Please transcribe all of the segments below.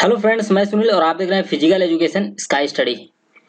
Hello friends, मैं सुनील और आप देख रहे हैं फिजिकल एजुकेशन स्काई स्टडी।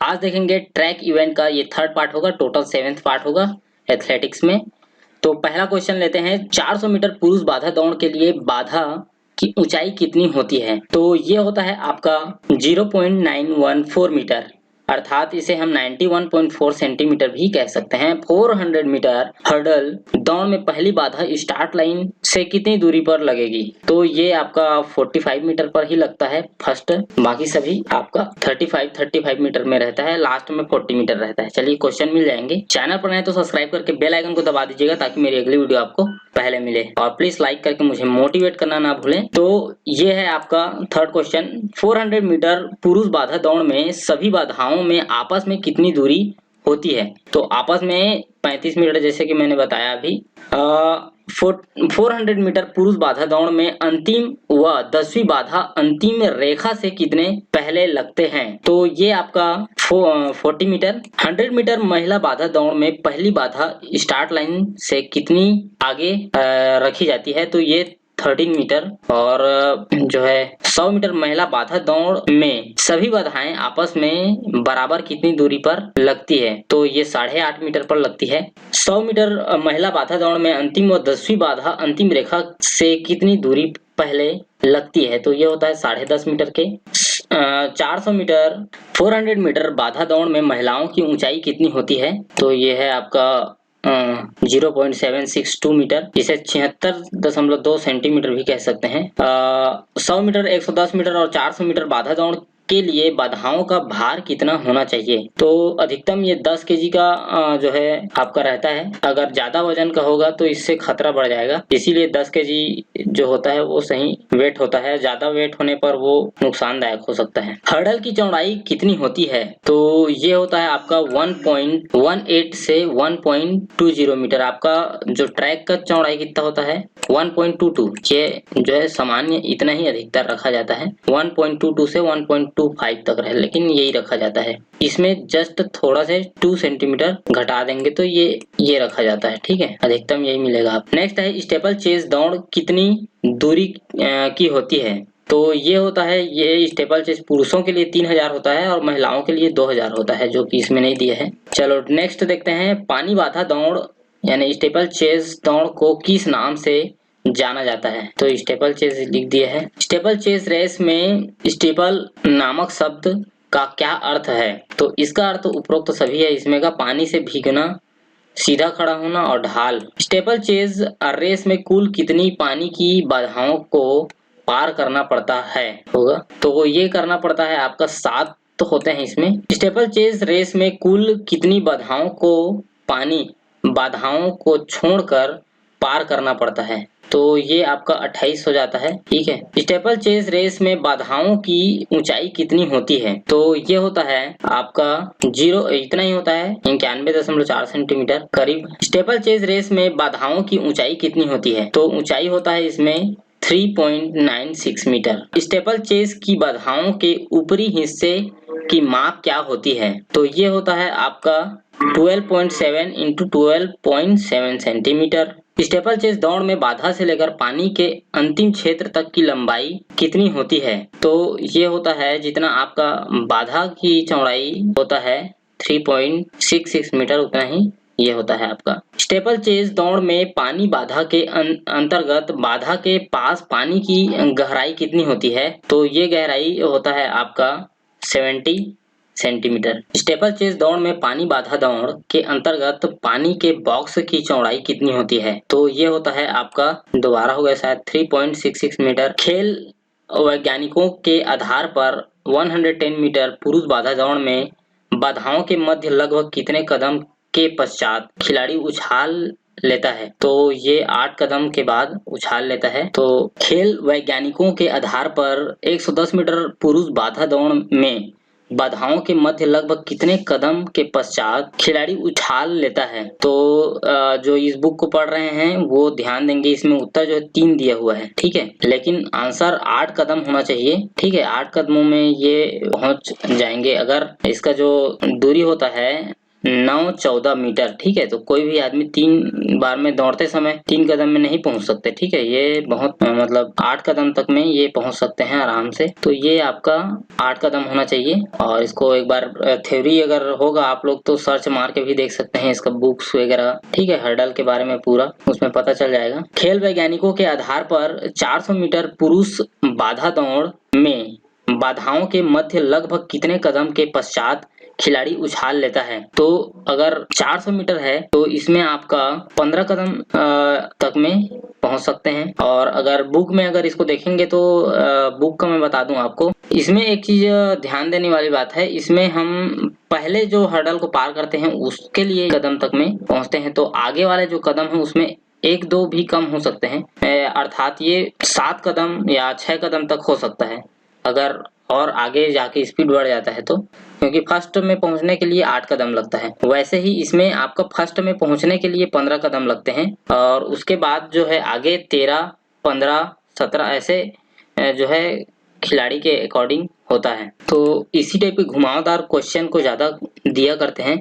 आज देखेंगे ट्रैक इवेंट का ये थर्ड पार्ट होगा, टोटल 7th पार्ट होगा एथलेटिक्स में। तो पहला क्वेश्चन लेते हैं, 400 मीटर पुरुष बाधा दौड़ के लिए बाधा की ऊंचाई कितनी होती है? तो ये होता है आपका 0.914 मीटर, अर्थात इसे हम 91.4 सेंटीमीटर भी कह सकते हैं। 400 मीटर हर्डल दौड़ में पहली बाधा स्टार्ट लाइन से कितनी दूरी पर लगेगी? तो ये आपका 45 मीटर पर ही लगता है फर्स्ट, बाकी सभी आपका 35 मीटर में रहता है, लास्ट में 40 मीटर रहता है। चलिए क्वेश्चन मिल जाएंगे। चैनल पर नए तो सब्सक्राइब करके बेल आइकन को दबा दीजिएगा ताकि मेरी अगली वीडियो आपको पहले मिले, और प्लीज लाइक करके मुझे मोटिवेट करना ना भूलें। तो ये है आपका थर्ड क्वेश्चन। 400 मीटर पुरुष बाधा दौड़ में सभी बाधाओं में आपस में कितनी दूरी होती है? तो आपस में 35 मीटर, जैसे कि मैंने बताया अभी। 400 मीटर पुरुष बाधा दौड़ में अंतिम व 10वीं बाधा अंतिम रेखा से कितने पहले लगते हैं? तो ये आपका 40 मीटर। 100 मीटर महिला बाधा दौड़ में पहली बाधा स्टार्ट लाइन से कितनी आगे रखी जाती है? तो ये 13 मीटर। और जो है 100 मीटर महिला बाधा दौड़ में सभी बाधाएं आपस में बराबर कितनी दूरी पर लगती है? तो ये 8.5 मीटर पर लगती है। 100 मीटर महिला बाधा दौड़ में अंतिम व 10वीं बाधा अंतिम रेखा से कितनी दूरी पहले लगती है? तो ये होता है 10.5 मीटर के। 400 मीटर 400 मीटर बाधा दौड़ में महिलाओं की ऊंचाई कितनी होती है? तो ये है आपका 0.762 मीटर, जिसे 76.2 सेंटीमीटर भी कह सकते हैं। 100 मीटर 110 मीटर और 400 मीटर बाधा दौड़ के लिए बाधाओं का भार कितना होना चाहिए? तो अधिकतम ये 10 केजी का जो है आपका रहता है। अगर ज्यादा वजन का होगा तो इससे खतरा बढ़ जाएगा, इसीलिए 10 केजी जो होता है वो सही वेट होता है। ज्यादा वेट होने पर वो नुकसानदायक हो सकता है। हर्डल की चौड़ाई कितनी होती है? तो ये होता है आपका 1.18 से 1.20 मीटर। आपका जो ट्रैक का चौड़ाई कितना होता है? 1.22। ये जो है सामान्य इतना ही अधिकतर रखा जाता है, 1.22 से 1.25 तक रहे, लेकिन यही रखा जाता है। इसमें जस्ट थोड़ा से 2 सेंटीमीटर घटा देंगे तो ये रखा जाता है, ठीक है। अधिकतम यही मिलेगा आप। नेक्स्ट है, स्टेपल चेस दौड़ कितनी दूरी की होती है? तो ये होता है, ये स्टेपल चेस पुरुषों के लिए 3000 होता है और महिलाओं के लिए 2000 होता है, जो कि इसमें नहीं दिया है। चलो नेक्स्ट देखते हैं, पानी बाधा दौड़ यानी स्टेपल चेस दौड़ को किस नाम से जाना जाता है? तो स्टेपल चेस लिख दिया है। स्टेपल चेस रेस में स्टेपल नामक शब्द का क्या अर्थ है? तो इसका अर्थ उपरोक्त तो सभी है इसमें का, पानी से भीगना, सीधा खड़ा होना और ढाल। स्टेपल चेस रेस में कुल कितनी पानी की बाधाओं को पार करना पड़ता है होगा? तो ये करना पड़ता है आपका 7 तो होते हैं इसमें। स्टेपल चेस रेस में कुल कितनी बाधाओं को छोड़कर पार करना पड़ता है? तो ये आपका 28 हो जाता है, ठीक है। स्टेपल चेस रेस में बाधाओं की ऊंचाई कितनी होती है? तो ये होता है आपका 0 इतना ही होता है, 91.4 सेंटीमीटर करीब। स्टेपल चेस रेस में बाधाओं की ऊंचाई कितनी होती है? तो ऊंचाई होता है इसमें 3.96 मीटर। स्टेपल चेस की बाधाओं के ऊपरी हिस्से की माप क्या होती है? तो ये होता है आपका 12.7 इंटू 12.7 सेंटीमीटर। स्टेपल चेस दौड़ में बाधा से लेकर पानी के अंतिम क्षेत्र तक की लंबाई कितनी होती है? तो ये होता है जितना आपका बाधा की चौड़ाई होता है 3.66 मीटर, उतना ही ये होता है आपका। स्टेपल चेस दौड़ में पानी बाधा के अंतर्गत बाधा के पास पानी की गहराई कितनी होती है? तो ये गहराई होता है आपका 70 सेंटीमीटर। स्टेपल चेस दौड़ में पानी बाधा दौड़ के अंतर्गत पानी के बॉक्स की चौड़ाई कितनी होती है? तो ये होता है आपका, दोबारा हो गया शायद, 3.66 मीटर। खेल वैज्ञानिकों के आधार पर 110 मीटर पुरुष बाधा दौड़ में बाधाओं के मध्य लगभग कितने कदम के पश्चात खिलाड़ी उछाल लेता है? तो ये 8 कदम के बाद उछाल लेता है। तो खेल वैज्ञानिकों के आधार पर 110 मीटर पुरुष बाधा दौड़ में बाधाओं के मध्य लगभग कितने कदम के पश्चात खिलाड़ी उछाल लेता है? तो जो इस बुक को पढ़ रहे हैं वो ध्यान देंगे, इसमें उत्तर जो है 3 दिया हुआ है, ठीक है, लेकिन आंसर 8 कदम होना चाहिए, ठीक है। 8 कदमों में ये पहुंच जाएंगे। अगर इसका जो दूरी होता है 9-14 मीटर। ठीक है, तो कोई भी आदमी 3 बार में दौड़ते समय 3 कदम में नहीं पहुंच सकते। ठीक है, ये बहुत मतलब 8 कदम तक में ये पहुंच सकते हैं आराम से। तो ये आपका 8 कदम होना चाहिए। और इसको एक बार थ्योरी अगर होगा आप लोग तो सर्च मार के भी देख सकते हैं, इसका बुक्स वगैरह। ठीक है, हर्डल के बारे में पूरा उसमें पता चल जाएगा। खेल वैज्ञानिकों के आधार पर 400 मीटर पुरुष बाधा दौड़ में बाधाओं के मध्य लगभग कितने कदम के पश्चात खिलाड़ी उछाल लेता है। तो अगर 400 मीटर है तो इसमें आपका 15 कदम तक में पहुंच सकते हैं। और अगर बुक में अगर इसको देखेंगे तो बुक का मैं बता दूं आपको, इसमें एक चीज ध्यान देने वाली बात है, इसमें हम पहले जो हर्डल को पार करते हैं उसके लिए कदम तक में पहुंचते हैं, तो आगे वाले जो कदम है उसमें 1-2 भी कम हो सकते हैं, अर्थात ये 7 कदम या 6 कदम तक हो सकता है अगर और आगे जाके स्पीड बढ़ जाता है तो, क्योंकि फर्स्ट में पहुंचने के लिए 8 कदम लगता है। वैसे ही इसमें आपका फर्स्ट में पहुंचने के लिए 15 कदम लगते हैं और उसके बाद जो है आगे 13, 15, 17 ऐसे जो है खिलाड़ी के अकॉर्डिंग होता है। तो इसी टाइप के घुमावदार क्वेश्चन को ज्यादा दिया करते हैं।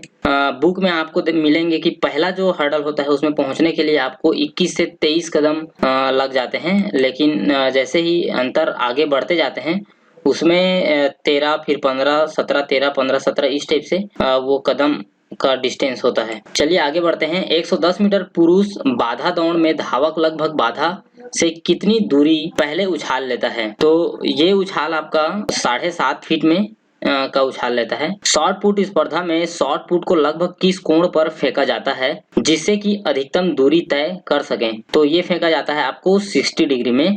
बुक में आपको मिलेंगे कि पहला जो हर्डल होता है उसमें पहुंचने के लिए आपको 21 से 23 कदम लग जाते हैं, लेकिन जैसे ही अंतर आगे बढ़ते जाते हैं उसमें 13 फिर 15, 17, 13, 15, 17 इस टाइप से वो कदम का डिस्टेंस होता है। चलिए आगे बढ़ते हैं। 110 मीटर पुरुष बाधा दौड़ में धावक लगभग बाधा से कितनी दूरी पहले उछाल लेता है। तो ये उछाल आपका 7.5 फीट में का उछाल लेता है। शॉर्ट पुट स्पर्धा में शॉर्ट पुट को लगभग किस कोण पर फेंका जाता है जिससे कि अधिकतम दूरी तय कर सकें। तो ये फेंका जाता है आपको 60 डिग्री में।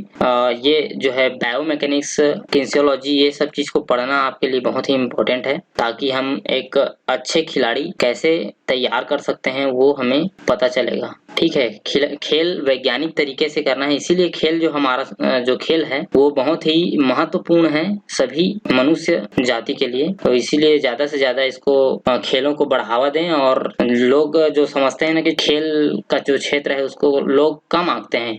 ये जो है बायोमैकेनिक्स, किनेसियोलॉजी, ये सब चीज को पढ़ना आपके लिए बहुत ही इम्पोर्टेंट है, ताकि हम एक अच्छे खिलाड़ी कैसे तैयार कर सकते हैं वो हमें पता चलेगा। ठीक है, खेल वैज्ञानिक तरीके से करना है, इसीलिए खेल जो हमारा जो खेल है वो बहुत ही महत्वपूर्ण है सभी मनुष्य जाति के लिए। तो इसीलिए ज्यादा से ज्यादा इसको खेलों को बढ़ावा दें। और लोग जो समझते हैं ना कि खेल का जो क्षेत्र है उसको लोग कम आंकते हैं,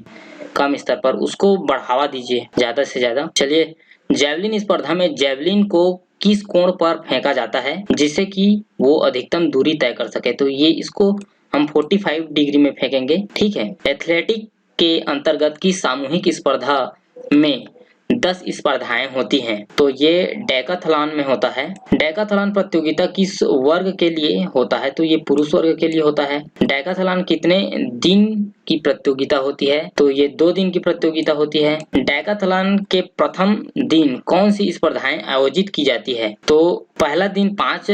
कम स्तर पर, उसको बढ़ावा दीजिए ज्यादा से ज्यादा। चलिए, जैवलिन स्पर्धा में जैवलिन को किस कोण पर फेंका जाता है जिससे कि वो अधिकतम दूरी तय कर सके। तो ये इसको हम 45 डिग्री में फेंकेंगे। ठीक है, एथलेटिक के अंतर्गत की सामूहिक स्पर्धा में 10 स्पर्धाएं होती हैं। तो ये डेकाथलॉन में होता है। डेकाथलॉन प्रतियोगिता किस वर्ग के लिए होता है। तो ये पुरुष वर्ग के लिए होता है। डेकाथलॉन कितने दिन की प्रतियोगिता होती है। तो ये 2 दिन की प्रतियोगिता होती है। डेकाथलॉन के प्रथम दिन कौन सी स्पर्धाएं आयोजित की जाती है। तो पहला दिन 5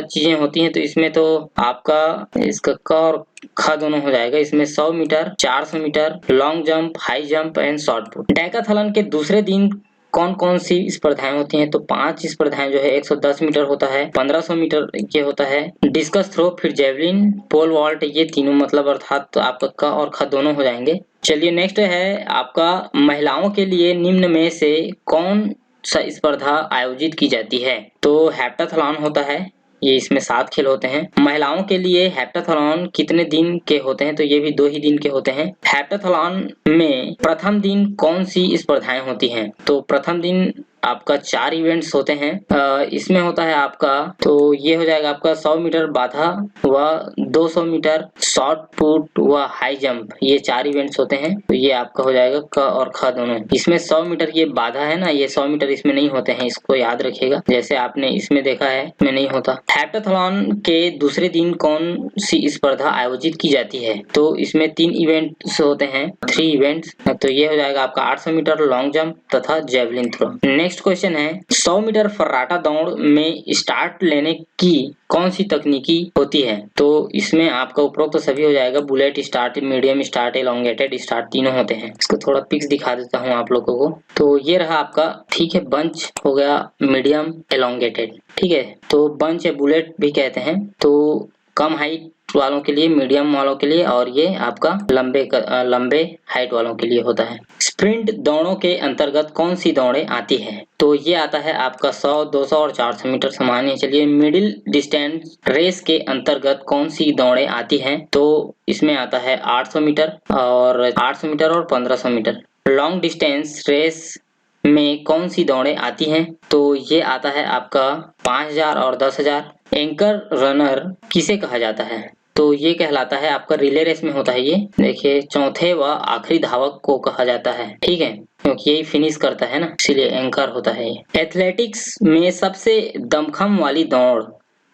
चीजें होती हैं। तो इसमें तो आपका इसका क और ख दोनों हो जाएगा। इसमें 100 metre, 400 metre, long jump, high jump and short put. Decathlon के दूसरे दिन कौन कौन सी स्पर्धाएं होती हैं। तो 5 स्पर्धाएं जो है 110 मीटर होता है, 1500 मीटर ये होता है, डिस्कस थ्रो, फिर जेवलिन, पोल वॉल्ट, ये तीनों मतलब अर्थात तो आपका क और ख दोनों हो जाएंगे। चलिए नेक्स्ट है आपका महिलाओं के लिए निम्न में से कौन सा स्पर्धा आयोजित की जाती है। तो हेप्टाथलॉन होता है, ये इसमें 7 खेल होते हैं। महिलाओं के लिए हेप्टाथलॉन कितने दिन के होते हैं। तो ये भी 2 ही दिन के होते हैं। हेप्टाथलॉन में प्रथम दिन कौन सी स्पर्धाएं होती हैं। तो प्रथम दिन आपका 4 इवेंट्स होते हैं। इसमें होता है आपका, तो ये हो जाएगा आपका 100 मीटर बाधा व 200 मीटर शॉर्ट पुट व हाई जंप, ये 4 इवेंट्स होते हैं। तो ये आपका हो जाएगा क और ख दोनों। इसमें 100 मीटर ये बाधा है ना, ये 100 मीटर इसमें नहीं होते हैं, इसको याद रखिएगा, जैसे आपने इसमें देखा है इसमें नहीं होता। हेप्टाथलॉन के दूसरे दिन कौन सी स्पर्धा आयोजित की जाती है। तो इसमें 3 इवेंट्स होते हैं, 3 इवेंट्स। तो ये हो जाएगा आपका 800 मीटर लॉन्ग जंप तथा जेवलिन थ्रो। नेक्स्ट क्वेश्चन है 100 मीटर फर्राटा दौड़ में स्टार्ट लेने की कौन सी तकनीकी होती है। तो इसमें आपका उपरोक्त तो सभी हो जाएगा, bullet start, medium start, elongated start, तीनों होते हैं। इसको थोड़ा पिक्स दिखा देता हूँ आप लोगों को। तो ये रहा आपका, ठीक है, बंच हो गया, मीडियम, एलोंगेटेड। ठीक है, तो बंच या बुलेट भी कहते हैं। तो कम हाइट वालों के लिए, मीडियम वालों के लिए, और ये आपका लंबे हाइट वालों के लिए होता है। स्प्रिंट दौड़ों के अंतर्गत कौन सी दौड़ें आती है। तो ये आता है आपका 100, 200 और 400 मीटर सामान्य। चलिए, मिडिल डिस्टेंस रेस के अंतर्गत कौन सी दौड़ें आती हैं। तो इसमें आता है 800 मीटर और 1500 मीटर। लॉन्ग डिस्टेंस रेस में कौन सी दौड़ें आती हैं। तो ये आता है आपका 5000 और 10000। एंकर रनर किसे कहा जाता है? तो ये कहलाता है आपका रिले रेस में होता है ये। देखिए चौथे व आखिरी धावक को कहा जाता है, ठीक है, क्योंकि यही फिनिश करता है ना, इसलिए एंकर होता है ये। एथलेटिक्स में सबसे दमखम वाली दौड़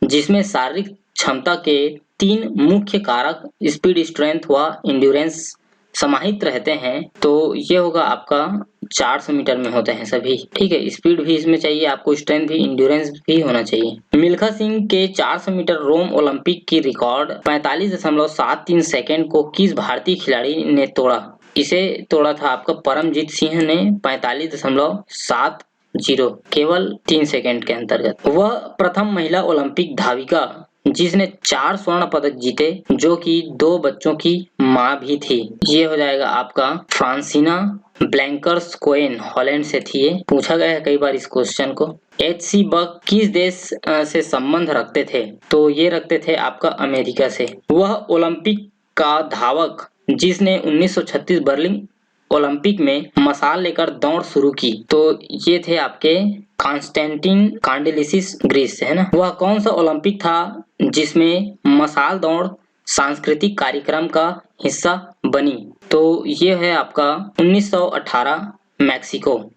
जिसमें शारीरिक क्षमता के 3 मुख्य कारक स्पीड, स्ट्रेंथ व इंड्योरेंस समाहित रहते हैं, तो ये होगा आपका 400 मीटर में होते हैं सभी, ठीक है। स्पीड भी इसमें चाहिए आपको, स्ट्रेंथ भी, इंड्योरेंस भी होना चाहिए। मिल्खा सिंह के 400 मीटर रोम ओलंपिक की रिकॉर्ड 45.73 सेकंड को किस भारतीय खिलाड़ी ने तोड़ा? इसे तोड़ा था आपका परमजीत सिंह ने 45.70, केवल 3 सेकंड के अंतर्गत। वह प्रथम महिला ओलंपिक धाविका जिसने 4 स्वर्ण पदक जीते, जो कि 2 बच्चों की मां भी थी। ये हो जाएगा आपका फ्रांसिना ब्लैंकर्स कोएन, हॉलैंड से थी। ये पूछा गया है कई बार इस क्वेश्चन को। H.C. बक किस देश से संबंध रखते थे? तो ये रखते थे आपका अमेरिका से। वह ओलंपिक का धावक जिसने 1936 बर्लिन ओलंपिक में मशाल लेकर दौड़ शुरू की, तो ये थे आपके कॉन्स्टेंटिन कांडिलिसिस, ग्रीस से, है ना। वह कौन सा ओलंपिक था जिसमें मशाल दौड़ सांस्कृतिक कार्यक्रम का हिस्सा बनी? तो ये है आपका 1918 मैक्सिको।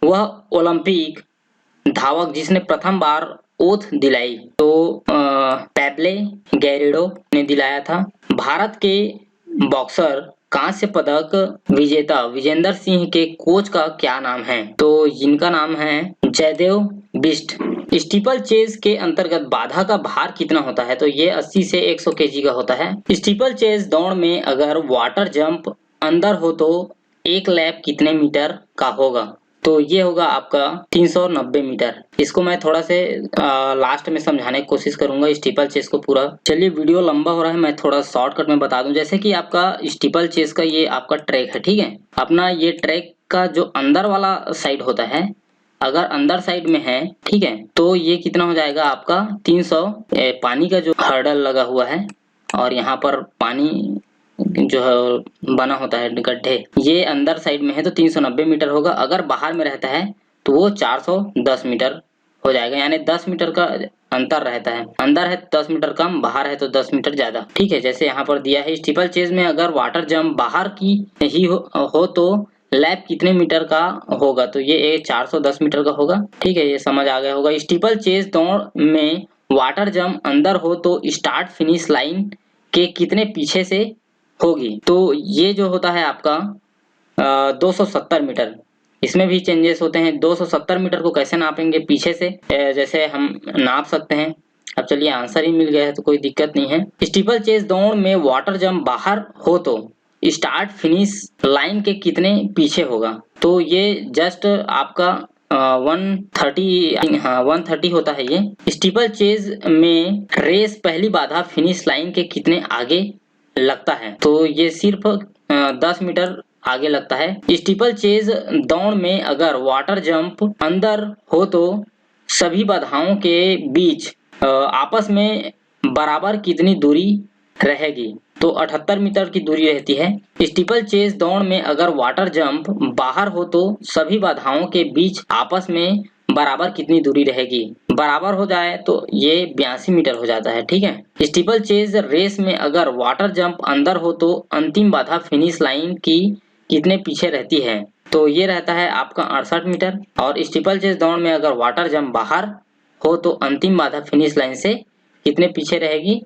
वह ओलंपिक धावक जिसने प्रथम बार ओथ दिलाई, तो पैब्ले गैरिडो ने दिलाया था। भारत के बॉक्सर कांस्य पदक विजेता विजेंदर सिंह के कोच का क्या नाम है? तो इनका नाम है जयदेव बिष्ट। स्टीपल चेज के अंतर्गत बाधा का भार कितना होता है? तो ये 80 से 100 केजी का होता है। स्टीपल चेज दौड़ में अगर वाटर जंप अंदर हो तो एक लैप कितने मीटर का होगा? तो ये होगा आपका 390 मीटर। इसको मैं थोड़ा से लास्ट में समझाने की कोशिश करूंगा स्टीपल चेस को पूरा। चलिए वीडियो लंबा हो रहा है, मैं थोड़ा शॉर्टकट में बता दूं। जैसे कि आपका स्टीपल चेस का ये आपका ट्रैक है, ठीक है। अपना ये ट्रैक का जो अंदर वाला साइड होता है, अगर अंदर साइड में है, ठीक है, तो ये कितना हो जाएगा आपका 300। पानी का जो हर्डल लगा हुआ है और यहाँ पर पानी जो है बना होता है गड्ढे, ये अंदर साइड में है तो 390 मीटर होगा। अगर बाहर में रहता है तो वो 410 मीटर हो जाएगा, यानी 10 मीटर का अंतर रहता है। अंदर है 10 मीटर कम, बाहर है तो 10 मीटर ज्यादा, ठीक है। जैसे यहाँ पर दिया है स्टीपल चेज में अगर वाटर जंप बाहर की ही हो तो लैप कितने मीटर का होगा? तो ये 410 मीटर का होगा, ठीक है। ये समझ आ गया होगा। स्टीपल चेज दौड़ में वाटर जंप अंदर हो तो स्टार्ट फिनिश लाइन के कितने पीछे से होगी? तो ये जो होता है आपका 270 मीटर। इसमें भी चेंजेस होते हैं। 270 मीटर को कैसे नापेंगे? पीछे से जैसे हम नाप सकते हैं। अब चलिए आंसर ही मिल गया है तो कोई दिक्कत नहीं है। स्टीपल चेज दौड़ में वाटर जंप बाहर हो तो स्टार्ट फिनिश लाइन के कितने पीछे होगा? तो ये जस्ट आपका 130, हाँ 130 होता है ये। स्टीपल चेज में रेस पहली बाधा फिनिश लाइन के कितने आगे लगता है? तो ये सिर्फ 10 मीटर आगे लगता है। स्टीपल चेज दौड़ में अगर वाटर जंप अंदर हो तो सभी बाधाओं के बीच आपस में बराबर कितनी दूरी रहेगी? तो 78 मीटर की दूरी रहती है। स्टीपल चेज दौड़ में अगर वाटर जंप बाहर हो तो सभी बाधाओं के बीच आपस में बराबर कितनी दूरी रहेगी? बराबर हो जाए तो ये 82 मीटर हो जाता है, ठीक है। स्टीपल चेज रेस में अगर वाटर जंप अंदर हो तो अंतिम बाधा फिनिश लाइन की कितने पीछे रहती है? तो ये रहता है आपका 68 मीटर। और स्टीपल चेज दौड़ में अगर वाटर जंप बाहर हो तो अंतिम बाधा फिनिश लाइन से कितने पीछे रहेगी?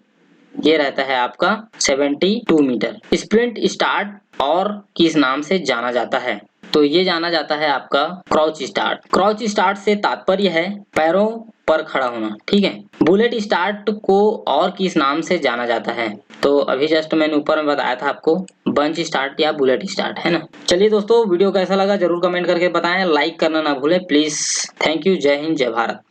ये रहता है आपका 72 मीटर। स्प्रिंट स्टार्ट और किस नाम से जाना जाता है? तो ये जाना जाता है आपका क्राउच स्टार्ट। क्राउच स्टार्ट से तात्पर्य है पैरों पर खड़ा होना, ठीक है। बुलेट स्टार्ट को और किस नाम से जाना जाता है? तो अभी जस्ट मैंने ऊपर में बताया था आपको, बंच स्टार्ट या बुलेट स्टार्ट, है ना। चलिए दोस्तों वीडियो कैसा लगा जरूर कमेंट करके बताएं, लाइक करना ना भूलें प्लीज। Thank you. जय हिंद, जय भारत।